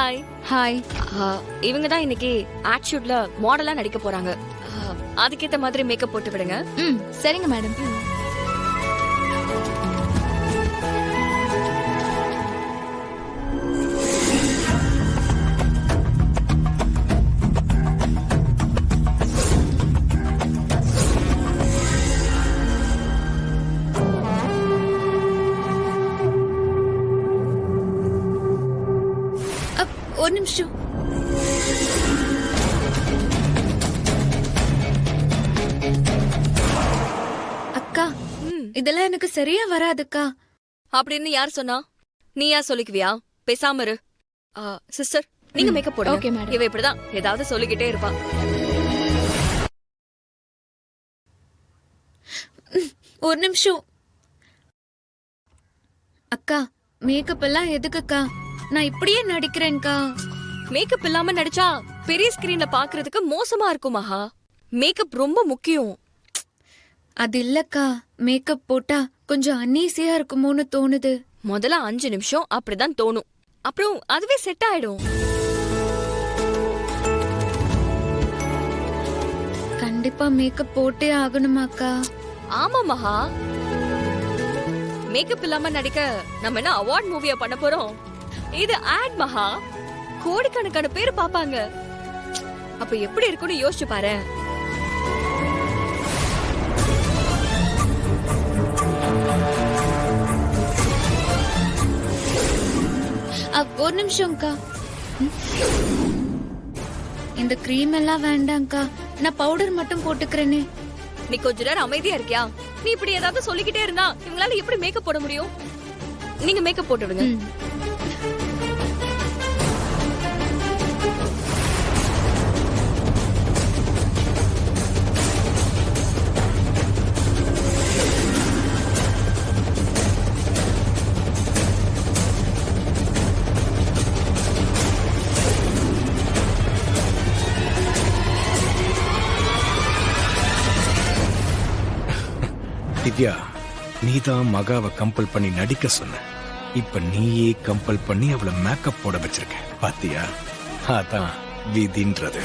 Hi. Hi. இவங்க தான் இன்னைக்கு ஆட் ஷூட்ல மாடலா நடிக்க போறாங்க. அதுக்கேத்த மாதிரி மேக்கப் போட்டு விடுங்க. சரிங்க மேடம். ஒரு நிமிஷம். அக்கா, இதெல்லாம் எனக்கு சரியா வராதுக்கா. அப்படின்னு யார் சொன்னா? நீயா சொல்லிக்குவியா? பேசாம இரு. சிஸ்டர், நீங்க மேக்கப் போடுங்க. Okay madam. இவ இப்படிதான் ஏதாவது சொல்லிக்கிட்டே இருப்பா. ஒரு நிமிஷம். அக்கா, மேக்கப் எல்லாம் எதுக்குக்கா? நான் இப்படியே நடிக்கிறேன்க்கா. மேக்கப் இல்லாம நடிச்சா பெரிய ஸ்கிரீன்ல பாக்குறதுக்கு மோசமா இருக்கும் மகா. மேக்கப் ரொம்ப முக்கியம். அது இல்லக்கா, மேக்கப் போட்டா கொஞ்சம் அன்னீசியா இருக்குமோன்னு தோணுது. முதல்ல 5 நிமிஷம் அப்படிதான் தோணும். அப்புறம் அதுவே செட் ஆயிடும். கண்டிப்பா மேக்கப் போட்டே ஆகணுமாக்கா? ஆமா மகா. மேக்கப் இல்லாம நடிக்க நம்ம என்ன அவார்ட் மூவியா பண்ண போறோம்? இது ஆட் மகா. கோடிக்கணக்கான பேர் பாப்பாங்க. அப்ப எப்படி இருக்குன்னு யோசிச்சு பாரு. ஒரு நிமிஷம்க்கா. இந்த கிரீம் எல்லாம் வேண்டாம்க்கா, நான் பவுடர் மட்டும் போட்டுக்கிறேனே. நீ கொஞ்ச நேரம் அமைதியா இருக்கியா? நீ இப்படி ஏதாவது சொல்லிக்கிட்டே இருந்தா இவங்களால எப்படி மேக்கப் போட முடியும்? நீங்க மேக்கப் போட்டு விடுங்க. திவ்யா, நீதான் மகாவை கம்பல் பண்ணி நடிக்க சொன்ன. இப்ப நீயே கம்பல் பண்ணி அவளை மேக்கப் போட வச்சிருக்க. பாத்தியா? அதான் விதின்றது.